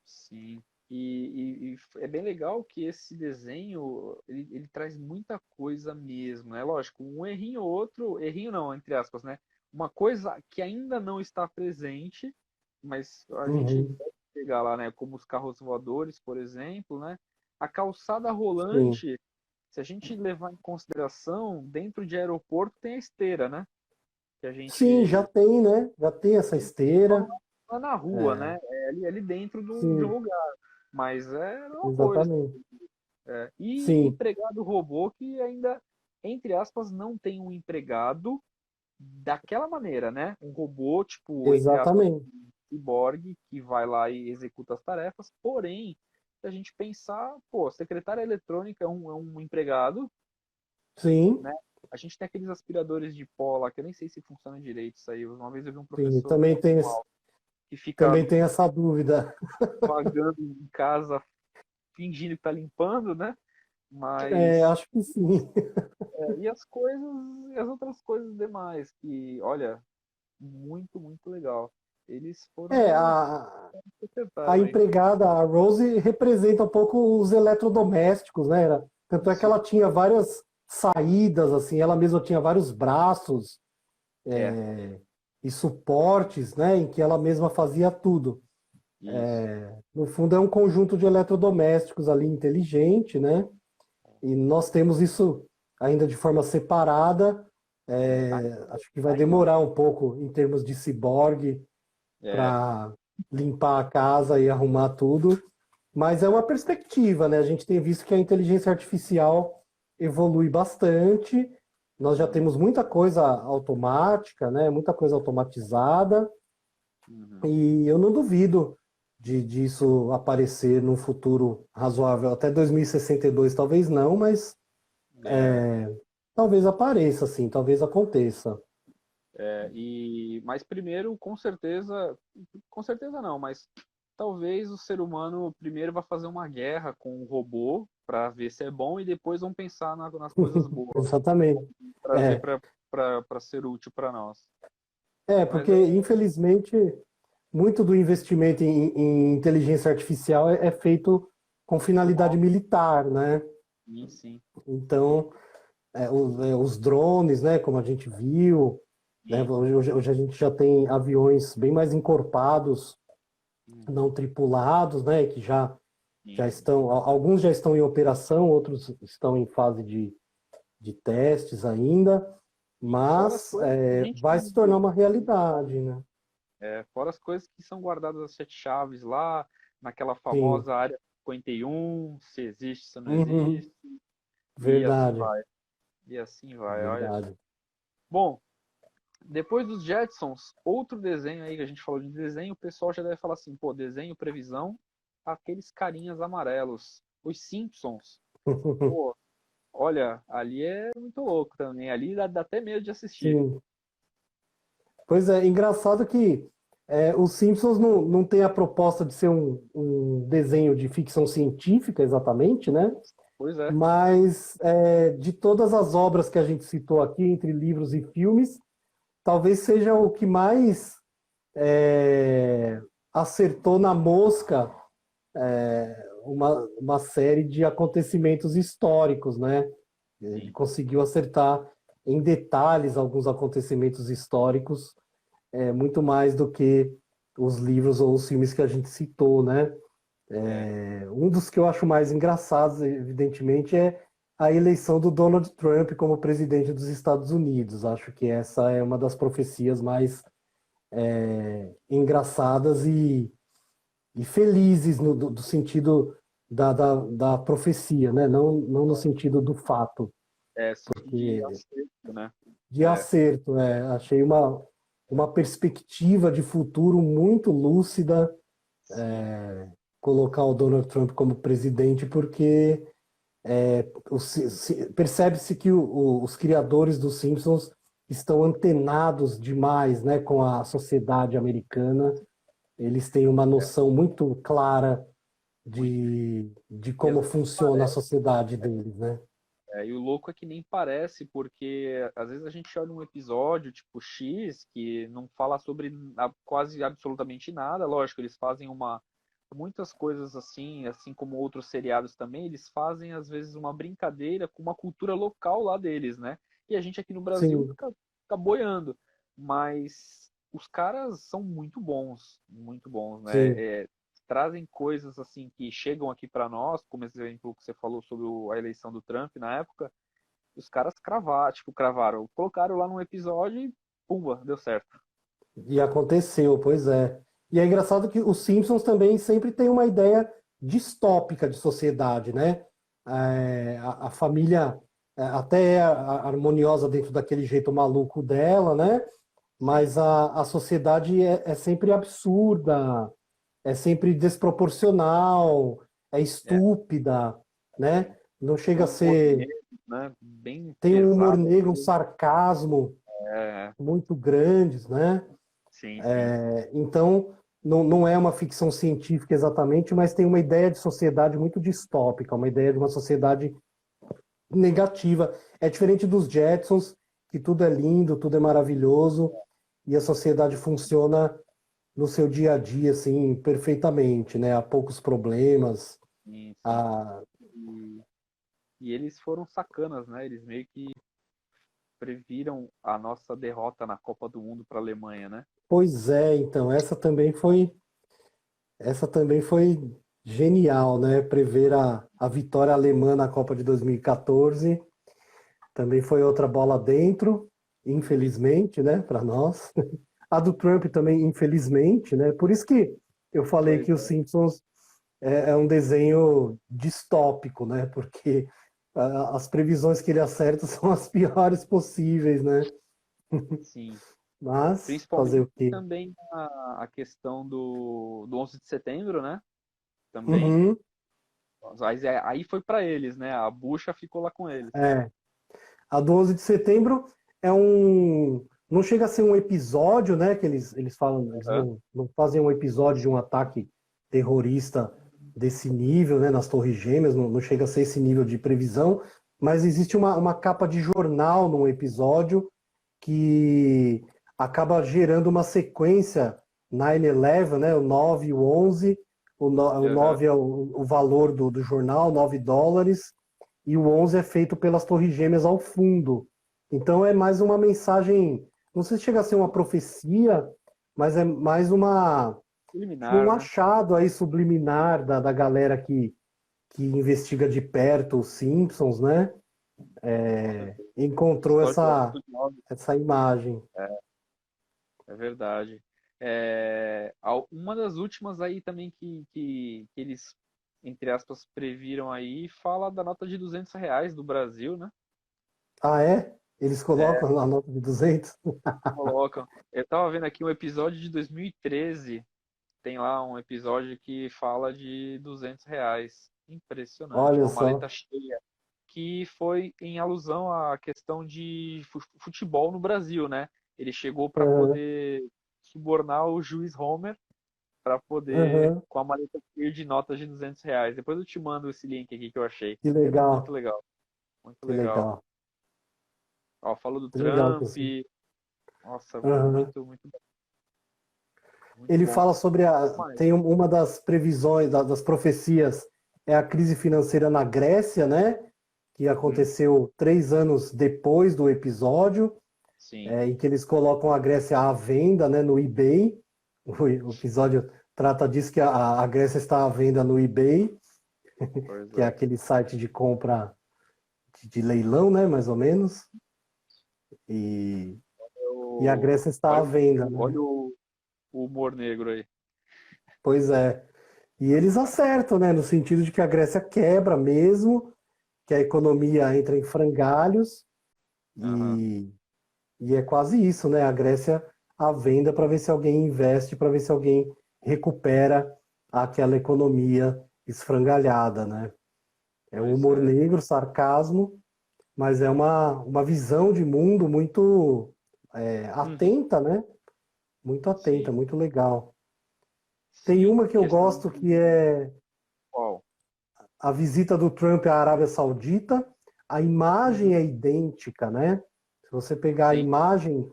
sim. E é bem legal que esse desenho ele traz muita coisa mesmo, né? Lógico, um errinho ou outro, errinho não, entre aspas, né? Uma coisa que ainda não está presente, mas a gente Uhum, deve chegar lá, né? Como os carros voadores, por exemplo, né? A calçada sim. rolante, se a gente levar em consideração, dentro de aeroporto tem a esteira, né? Que a Sim, já gente tem, né? Já tem essa só não esteira. é na rua, É, né? É ali dentro de um sim, lugar. Mas é uma coisa. exatamente. E Sim, empregado robô que ainda, entre aspas, não tem um empregado daquela maneira, né? Um robô, tipo, entre aspas, exatamente. um ciborgue que vai lá e executa as tarefas. Porém, se a gente pensar, pô, secretária eletrônica é um empregado, Sim, né? A gente tem aqueles aspiradores de pó lá, que eu nem sei se funciona direito isso aí. Uma vez eu vi um sim. professor falando mal, que fica Também tem essa dúvida. vagando em casa, fingindo que tá limpando, né? Mas Acho que sim. e as coisas, e as outras coisas demais, que, olha, muito, muito legal. Eles É, foram a, a acertaram, hein? empregada, a Rose, representa um pouco os eletrodomésticos, né? Tanto é que Isso. ela tinha várias saídas, assim, ela mesma tinha vários braços É, e suportes, né? Em que ela mesma fazia tudo. isso. No fundo, é um conjunto de eletrodomésticos ali inteligente, né? E nós temos isso ainda de forma separada. Tá, Acho que vai tá indo, né? demorar um pouco em termos de ciborgue É, para limpar a casa e arrumar tudo. Mas é uma perspectiva, né? A gente tem visto que a inteligência artificial evolui bastante. Nós já sim. temos muita coisa automática, né? Muita coisa automatizada. Uhum. E eu não duvido disso aparecer num futuro razoável. Até 2062, talvez não, mas É, talvez apareça, sim, talvez aconteça. mas primeiro, com certeza não, mas talvez o ser humano primeiro vai fazer uma guerra com o robô para ver se é bom e depois vão pensar nas coisas boas, Exatamente. trazer É, para ser útil para nós. Mas porque infelizmente muito do investimento em inteligência artificial é feito com finalidade militar, né? sim, sim, Então, os drones, né, como a gente viu, né, sim, hoje a gente já tem aviões bem mais encorpados, uhum, não tripulados, né, que já sim. estão, alguns já estão em operação, outros estão em fase de testes ainda, E fora as mas coisas que a gente vai não se tornar vê, uma realidade, né? fora as coisas que são guardadas as sete chaves lá, naquela Sim. famosa área 51, se existe, se não Uhum. existe, e assim Verdade, vai. E assim vai, olha. verdade. Bom, depois dos Jetsons, outro desenho aí que a gente falou de desenho, o pessoal já deve falar assim, pô, desenho, previsão, aqueles carinhas amarelos, os Simpsons. Pô, olha, ali é muito louco também, ali dá até medo de assistir. Sim. Pois é, engraçado que os Simpsons não tem a proposta de ser um desenho de ficção científica exatamente, né? Pois é, Mas de todas as obras que a gente citou aqui, entre livros e filmes, talvez seja o que mais acertou na mosca uma série de acontecimentos históricos, né? Ele sim, conseguiu acertar em detalhes alguns acontecimentos históricos, muito mais do que os livros ou os filmes que a gente citou, né? é, Um dos que eu acho mais engraçados, evidentemente, é a eleição do Donald Trump como presidente dos Estados Unidos. Acho que essa é uma das profecias mais engraçadas e felizes do sentido da profecia, né? Não no sentido do fato, sentido de porque acerto, né? de É, acerto, achei uma perspectiva de futuro muito lúcida sim, colocar o Donald Trump como presidente, porque percebe-se que os criadores dos Simpsons estão antenados demais, né, com a sociedade americana. Eles têm uma noção muito clara muito. de E às como vezes nem funciona a parece. sociedade deles, né? E o louco é que nem parece, porque às vezes a gente olha um episódio tipo X que não fala sobre quase absolutamente nada. Lógico, eles fazem muitas coisas assim como outros seriados também, eles fazem às vezes uma brincadeira com uma cultura local lá deles, né? E a gente aqui no Brasil Sim, fica boiando. Mas os caras são muito bons, né? sim. Trazem coisas assim que chegam aqui para nós, como esse exemplo que você falou sobre a eleição do Trump na época, os caras cravaram, tipo, cravaram, colocaram lá num episódio e pumba, deu certo. E aconteceu, pois é. E é engraçado que os Simpsons também sempre têm uma ideia distópica de sociedade, né? A família até é harmoniosa dentro daquele jeito maluco dela, né? Sim, Mas a sociedade é sempre absurda, é sempre desproporcional, é é, estúpida, né? Não tem chega a um humor ser. negro, né, bem Tem um humor pesado, negro, um sarcasmo é, muito grandes, né? sim, sim, Então, não é uma ficção científica exatamente, mas tem uma ideia de sociedade muito distópica, uma ideia de uma sociedade negativa. É diferente dos Jetsons, que tudo é lindo, tudo é maravilhoso, e a sociedade funciona no seu dia a dia, assim, perfeitamente, né? Há poucos problemas. sim, sim. Há... E, e eles foram sacanas, né, eles meio que previram a nossa derrota na Copa do Mundo para a Alemanha, né? Pois é, então, essa também foi genial, né? Prever a vitória alemã na Copa de 2014. Também foi outra bola dentro, Foi, infelizmente, né, para nós. A do Trump também, infelizmente, né? Por isso que eu falei pois que os é, Simpsons é um desenho distópico, né? Porque as previsões que ele acerta são as piores possíveis, né? sim. Mas fazer Principalmente o quê? também a questão do 11 de setembro, né? Também. Uhum, Aí foi para eles, né? A bucha ficou lá com eles. é. A do 11 de setembro não chega a ser um episódio, né? Que eles falam, eles Aham. não fazem um episódio de um ataque terrorista desse nível, né, nas Torres Gêmeas, não chega a ser esse nível de previsão, mas existe uma capa de jornal num episódio que acaba gerando uma sequência 9/11, né, o 9 e o 11, o Aham. 9 é o valor do jornal, $9, e o 11 é feito pelas Torres Gêmeas ao fundo. Então é mais uma mensagem, não sei se chega a ser uma profecia, mas é mais tipo, um Eliminar, né? achado aí subliminar da galera que investiga de perto os Simpsons, né? Com certeza. Encontrou Histórico estudioso. essa imagem. É verdade. Uma das últimas aí também que eles, entre aspas, previram aí, fala da nota de R$ 200 do Brasil, né? Ah, é? Eles É, colocam a nota de 200? colocam. Eu tava vendo aqui um episódio de 2013, tem lá um episódio que fala de R$ 200. Impressionante, Olha uma só. maleta cheia, que foi em alusão à questão de futebol no Brasil, né? Ele chegou para Aham, poder subornar o juiz Homer para poder, aham. com a maleta cheia de notas de R$ 200. Depois eu te mando esse link aqui que eu achei. Que Muito legal, legal, muito que legal. legal. Ó, falou do Que legal que Trump. assim. Nossa, Aham. muito Ele bom. fala sobre Mas, tem uma das previsões, das profecias, é a crise financeira na Grécia, né? Que uhum, aconteceu 3 anos depois do episódio, sim, em que eles colocam a Grécia à venda, né, no eBay. O episódio trata disso que a Grécia está à venda no eBay, pois que é é. aquele site de compra de leilão, né, mais ou menos. E, e a Grécia está à venda, né? Olha o humor negro aí. Pois é. E eles acertam, né, no sentido de que a Grécia quebra mesmo, que a economia entra em frangalhos Aham, e, e é quase isso, né? A Grécia à venda para ver se alguém investe, para ver se alguém recupera aquela economia esfrangalhada, né? É o pois humor é. negro, sarcasmo, mas é uma visão de mundo muito Uhum, atenta, né? Muito atenta, sim, muito legal. Tem sim, uma que eu questão gosto de. que é Qual? a visita do Trump à Arábia Saudita. A imagem Uhum, é idêntica, né? Se você pegar a sim, imagem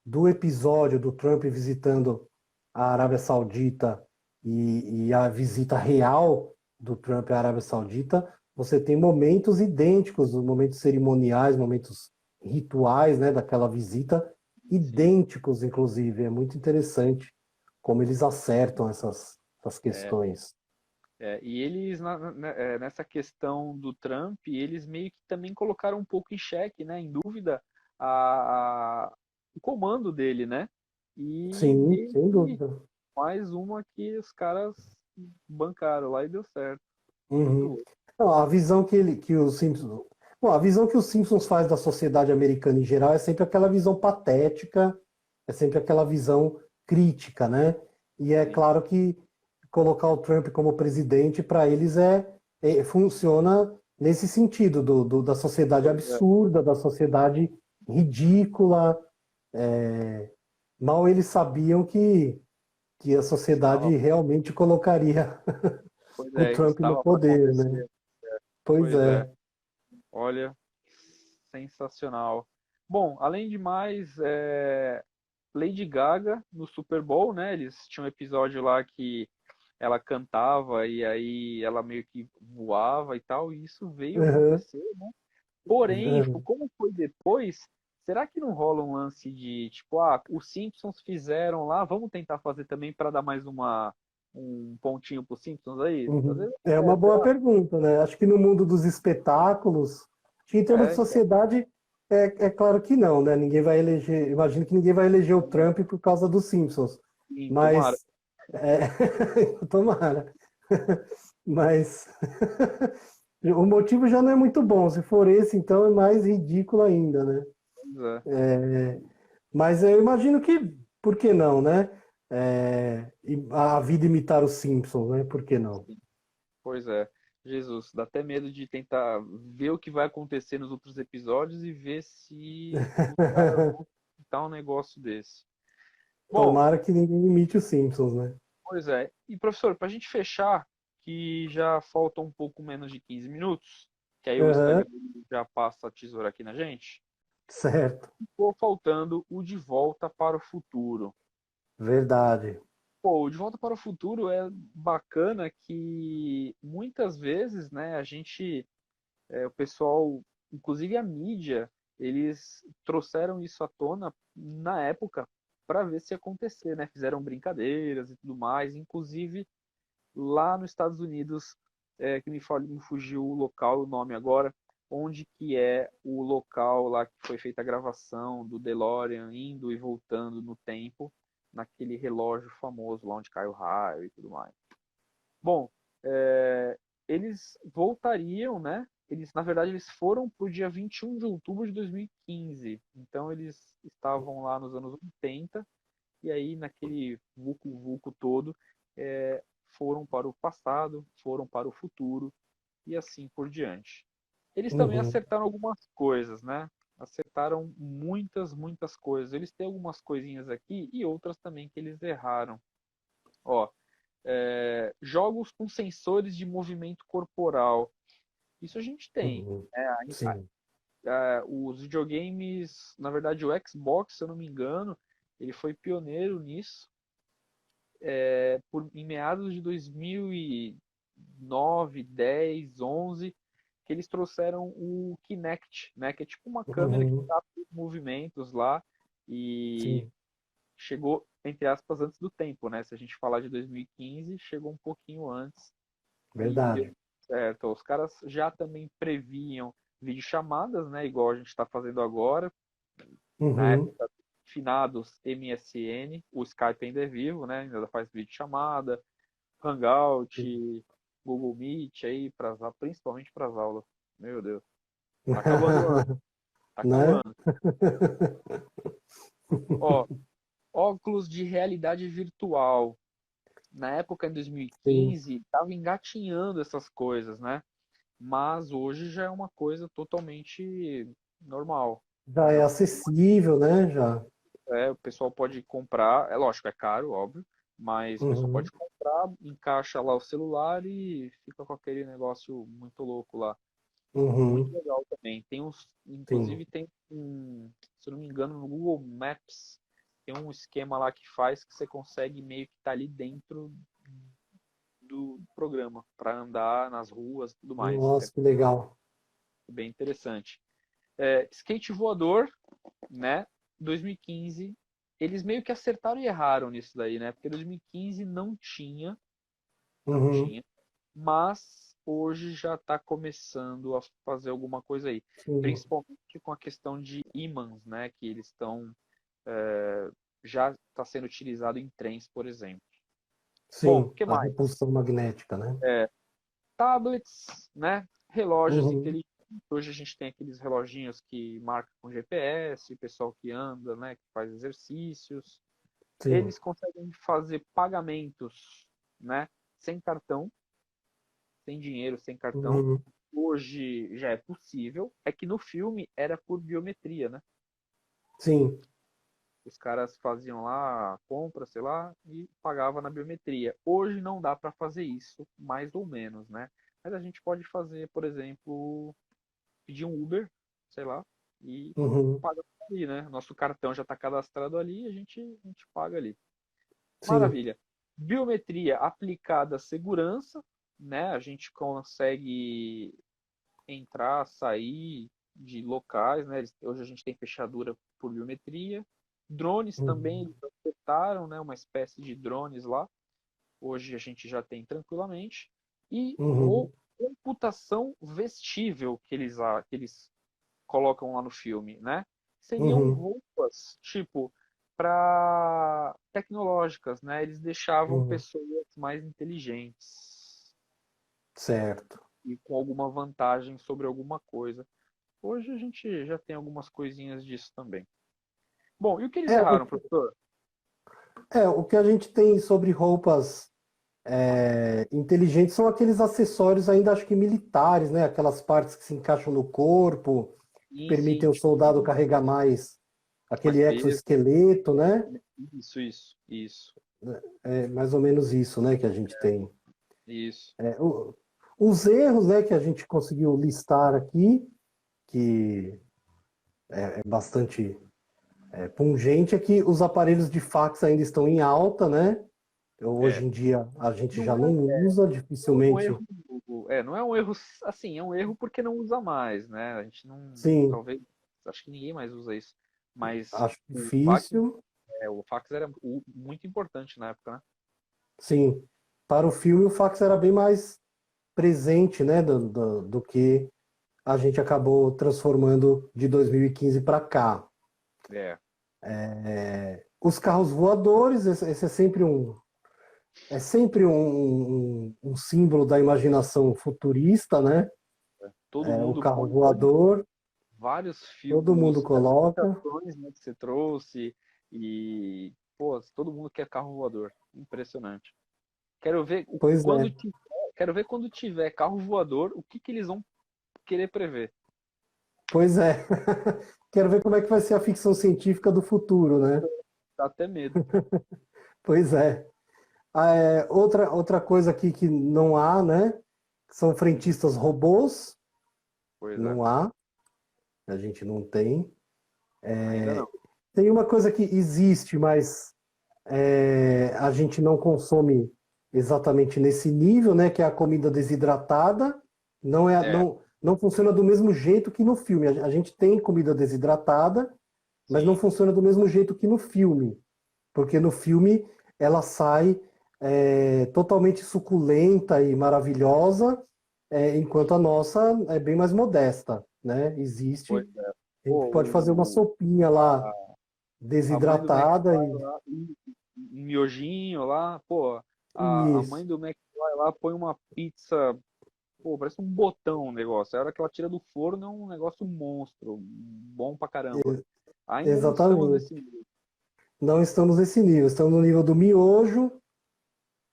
do episódio do Trump visitando a Arábia Saudita e a visita real do Trump à Arábia Saudita, você tem momentos idênticos, momentos cerimoniais, momentos rituais, né, daquela visita, sim. idênticos, inclusive. É muito interessante como eles acertam essas É, questões. e eles, nessa questão do Trump, eles meio que também colocaram um pouco em xeque, né, em dúvida, o comando dele, né? E Sim, meio sem que dúvida. mais uma que os caras bancaram lá e deu certo. Muito Uhum. louco. Não, a visão que os Simpsons. Bom, a visão que os Simpsons faz da sociedade americana em geral é sempre aquela visão patética, é sempre aquela visão crítica, né? E é Sim. claro que colocar o Trump como presidente para eles funciona nesse sentido da sociedade Pois é. absurda, da sociedade ridícula. Mal eles sabiam que a sociedade Estava, realmente colocaria pois o é, Trump no estava para poder, né? acontecer. Pois Pois é. é. Olha, sensacional. Bom, além de mais, Lady Gaga no Super Bowl, né? Eles tinham um episódio lá que ela cantava e aí ela meio que voava e tal, e isso veio a Uhum, acontecer, né? Porém, tipo, uhum, como foi depois, será que não rola um lance de, tipo, os Simpsons fizeram lá, vamos tentar fazer também para dar mais um pontinho pro Simpsons aí? Às uhum. vezes, É uma boa será? pergunta, né? Acho que no mundo dos espetáculos, acho que em termos de Então, sociedade, é claro que não, né? Ninguém vai eleger, imagino que ninguém vai eleger o Trump por causa dos Simpsons. sim, tomara. Mas, é, tomara. Mas o motivo já não é muito bom. Se for esse, então é mais ridículo ainda, né? Pois é. Mas eu imagino que, por que não, né? A vida imitar os Simpsons, né? Por que não? Pois é. Jesus, dá até medo de tentar ver o que vai acontecer nos outros episódios e ver se os caras vão tentar um negócio desse. Bom, Tomara que ninguém imite os Simpsons, né? Pois é. E, professor, para a gente fechar, que já falta um pouco menos de 15 minutos, que aí o Aham, Instagram já passa a tesoura aqui na gente, certo, ficou faltando o De Volta para o Futuro. verdade. Pô, o De Volta para o Futuro é bacana que muitas vezes, né, o pessoal, inclusive a mídia, eles trouxeram isso à tona na época para ver se ia acontecer, né? Fizeram brincadeiras e tudo mais, inclusive lá nos Estados Unidos, me fugiu o local, o nome agora, onde que é o local lá que foi feita a gravação do DeLorean indo e voltando no tempo, naquele relógio famoso lá onde cai o raio e tudo mais. Bom, é, eles voltariam, né? Na verdade, eles foram para o dia 21 de outubro de 2015. Então, eles estavam lá nos anos 80 e aí, naquele vulco-vulco todo, foram para o passado, foram para o futuro e assim por diante. Eles também Uhum, acertaram algumas coisas, né? Acertaram muitas, muitas coisas. Eles têm algumas coisinhas aqui e outras também que eles erraram. Ó, jogos com sensores de movimento corporal. Isso a gente tem. uhum, Né? sim. Os videogames, na verdade, o Xbox, se eu não me engano, ele foi pioneiro nisso. Em meados de 2009, 10, 11, que eles trouxeram o Kinect, né? Que é tipo uma câmera que Uhum, capta os movimentos lá e sim, chegou, entre aspas, antes do tempo, né? Se a gente falar de 2015, chegou um pouquinho antes e deu verdade. certo. Os caras já também previam videochamadas, né? Igual a gente está fazendo agora. Na Uhum, época, finados MSN, o Skype ainda é vivo, né? Ainda faz videochamada, Hangout, Google Meet aí, principalmente para as aulas. Meu Deus. Tá acabando o ano, tá né? acabando. Ó, óculos de realidade virtual. Na época, em Sim. 2015, estava engatinhando essas coisas, né? Mas hoje já é uma coisa totalmente normal. Já é acessível, né? Já. O pessoal pode comprar, é lógico, é caro, óbvio, mas o pessoal Uhum, pode comprar, encaixa lá o celular e fica com aquele negócio muito louco lá. Muito uhum, legal também. sim. Inclusive se eu não me engano, no Google Maps tem um esquema lá que faz que você consegue meio que estar ali dentro do programa para andar nas ruas e tudo mais. É Nossa, que legal. bem interessante. Skate voador, né? 2015, eles meio que acertaram e erraram nisso daí, né? Porque 2015 não Uhum, tinha, mas hoje já está começando a fazer alguma coisa aí, sim. principalmente com a questão de ímãs, né? Que eles estão já está sendo utilizado em trens, por exemplo. Bom, o Sim, que a mais? repulsão magnética, né? Tablets, né? Relógios Uhum, inteligentes. Hoje a gente tem aqueles reloginhos que marcam com GPS, o pessoal que anda, né? Que faz exercícios. sim. Eles conseguem fazer pagamentos, né? Sem cartão, sem dinheiro, sem cartão. Uhum, Hoje já é possível. É que no filme era por biometria, né? sim. Os caras faziam lá a compra, sei lá, e pagava na biometria. Hoje não dá para fazer isso, mais ou menos, né? Mas a gente pode fazer, por exemplo, pedir um Uber, sei lá, e Uhum, paga ali, né? Nosso cartão já está cadastrado ali, a gente paga ali. sim. Maravilha. Biometria aplicada à segurança, né? A gente consegue entrar, sair de locais, né? Hoje a gente tem fechadura por biometria. Drones também, Uhum, eles acertaram, né? Uma espécie de drones lá. Hoje a gente já tem tranquilamente. E uhum, computação vestível que eles colocam lá no filme, né? Seriam uhum, roupas, tipo, para tecnológicas, né? Eles deixavam uhum. pessoas mais inteligentes Certo. e com alguma vantagem sobre alguma coisa. Hoje a gente já tem algumas coisinhas disso também. Bom, e o que eles É, erraram, professor? o que a gente tem sobre roupas inteligentes são aqueles acessórios ainda, acho que militares, né? Aquelas partes que se encaixam no corpo, que Sim, permitem sim, o soldado tipo, carregar mais mais aquele peso. exoesqueleto, né? Isso, isso, isso. É mais ou menos isso, né, que a gente tem. Isso. É, os erros, né, que a gente conseguiu listar aqui, que é bastante pungente, é que os aparelhos de fax ainda estão em alta, né? É. Hoje em dia a gente Não já é, não usa, não é um dificilmente. erro, não é um erro, assim, é um erro porque não usa mais, né? A gente não, Sim, talvez, acho que ninguém mais usa isso. Mas acho o fax, difícil. o fax era muito importante na época, né? Sim, para o filme o fax era bem mais presente, né, do que a gente acabou transformando de 2015 para cá. É, Os carros voadores, esse é sempre um símbolo da imaginação futurista, né? todo O mundo carro pode voador, vários todo mundo filmes, várias coloca. citações, né, que você trouxe e, pô, todo mundo quer carro voador. Impressionante. Quero ver Pois quando é, tiver, quero ver quando tiver carro voador, o que que eles vão querer prever. pois é. Quero ver como é que vai ser a ficção científica do futuro, né? Dá até medo. Pois é. Outra coisa aqui que não há, né? São frentistas robôs. Pois é. Não há, a gente não tem. Ainda não. Tem uma coisa que existe, mas a gente não consome exatamente nesse nível, né? Que é a comida desidratada. É, Não funciona do mesmo jeito que no filme. A gente tem comida desidratada, mas não sim. funciona do mesmo jeito que no filme. Porque no filme ela sai totalmente suculenta e maravilhosa, enquanto a nossa é bem mais modesta, né? Pois Existe, é. a gente Pô, pode fazer uma sopinha lá a mãe do desidratada McFly lá, um miojinho lá, pô, a isso, mãe do McFly lá põe uma pizza, pô, parece um botão o negócio. A hora que ela tira do forno é um negócio monstro, bom pra caramba. Ainda não estamos exatamente. nesse nível. Não estamos nesse nível, estamos no nível do miojo,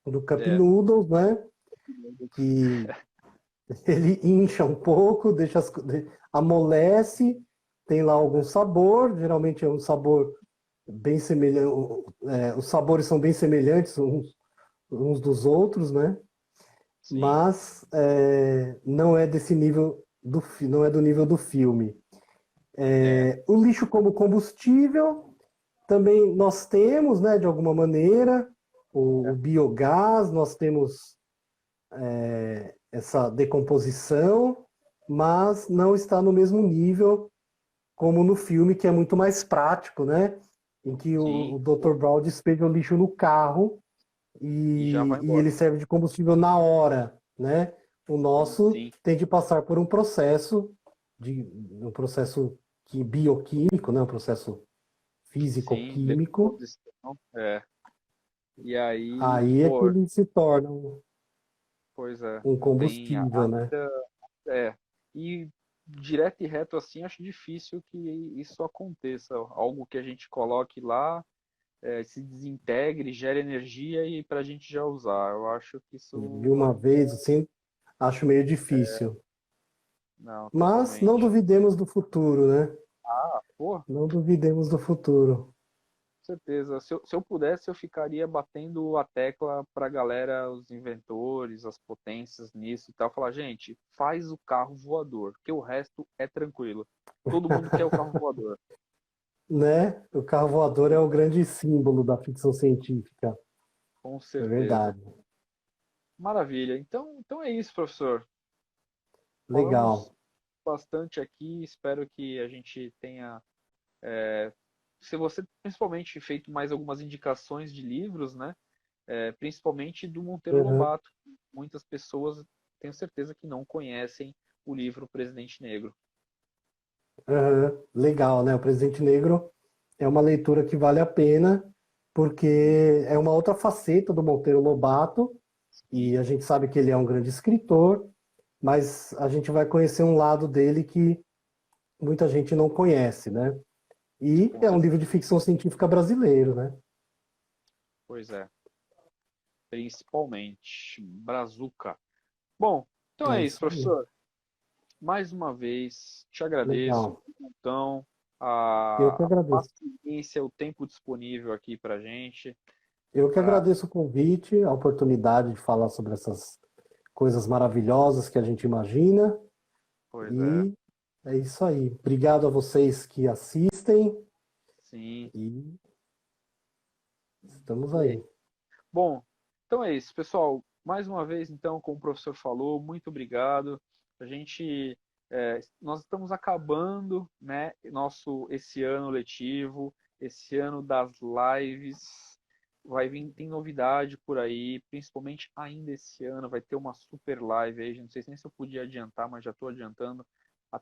do cup É. noodles, né? Que ele incha um pouco, amolece, tem lá algum sabor, geralmente é um sabor bem semelhante, os sabores são bem semelhantes uns dos outros, né? Sim, Mas não é desse nível não é do nível do filme. é, O lixo como combustível também nós temos, né, de alguma maneira, o biogás, nós temos essa decomposição, mas não está no mesmo nível como no filme, que é muito mais prático, né? Em que o sim, Dr. pô, Brown despeja o lixo no carro e já vai e embora. ele serve de combustível na hora, né? O nosso Sim, tem de passar por um processo bioquímico, né? Um processo sim, físico-químico. decomposição, é. E aí, Aí é que pô, ele se torna pois é, um tem combustível, né? ainda, é. E direto e reto assim, acho difícil que isso aconteça. Algo que a gente coloque lá, se desintegre, gere energia e para a gente já usar. Eu acho que De isso uma ainda vez, assim, acho meio difícil. não, Mas não totalmente. duvidemos do futuro, né? Ah, pô, Não duvidemos do futuro. certeza. Se eu pudesse, eu ficaria batendo a tecla pra galera, os inventores, as potências nisso e tal. Falar, gente, faz o carro voador, que o resto é tranquilo. Todo mundo quer o carro voador. Né? O carro voador é o grande símbolo da ficção científica. Com É certeza. verdade. Maravilha. Então é isso, professor. Falamos Legal. bastante aqui. Espero que a gente tenha, se você principalmente feito mais algumas indicações de livros, né? Principalmente do Monteiro Uhum, Lobato. Muitas pessoas, tenho certeza que não conhecem o livro Presidente Negro. uhum. Legal, né? O Presidente Negro é uma leitura que vale a pena, porque é uma outra faceta do Monteiro Lobato, E, e a gente sabe que ele é um grande escritor, mas a gente vai conhecer um lado dele que muita gente não conhece, né? E com é um livro certeza. de ficção científica brasileiro, né? Pois é, principalmente. Brazuca. Bom, então É é isso, isso aí. professor. Mais uma vez, te agradeço. Legal. Então, Eu que a agradeço. paciência, o tempo disponível aqui para gente. Eu que Tá? agradeço o convite, a oportunidade de falar sobre essas coisas maravilhosas que a gente imagina. Pois é, E é isso aí. Obrigado a vocês que assistem sim. e estamos E aí. Bom, então é isso, pessoal. Mais uma vez, então, como o professor falou, muito obrigado. A gente, nós estamos acabando, né, esse ano letivo, esse ano das lives. Vai vir, tem novidade por aí, principalmente ainda esse ano, vai ter uma super live aí. Não sei nem se eu podia adiantar, mas já estou adiantando. O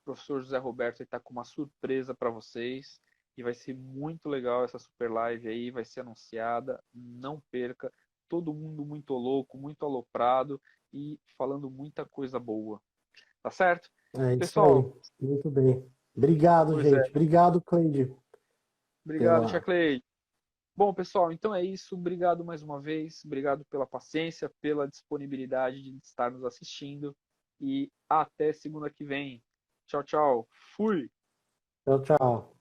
professor José Roberto está com uma surpresa para vocês. E vai ser muito legal essa super live aí, vai ser anunciada, não perca. Todo mundo muito louco, muito aloprado e falando muita coisa boa. Tá certo? É isso aí. Pessoal, Muito bem. Obrigado, pois é. gente. Obrigado, Cleide, Obrigado, Tia pela. Clay. Bom, pessoal, então é isso. Obrigado mais uma vez. Obrigado pela paciência, pela disponibilidade de estar nos assistindo. E até segunda que vem. Tchau, tchau. Fui! Tchau, tchau.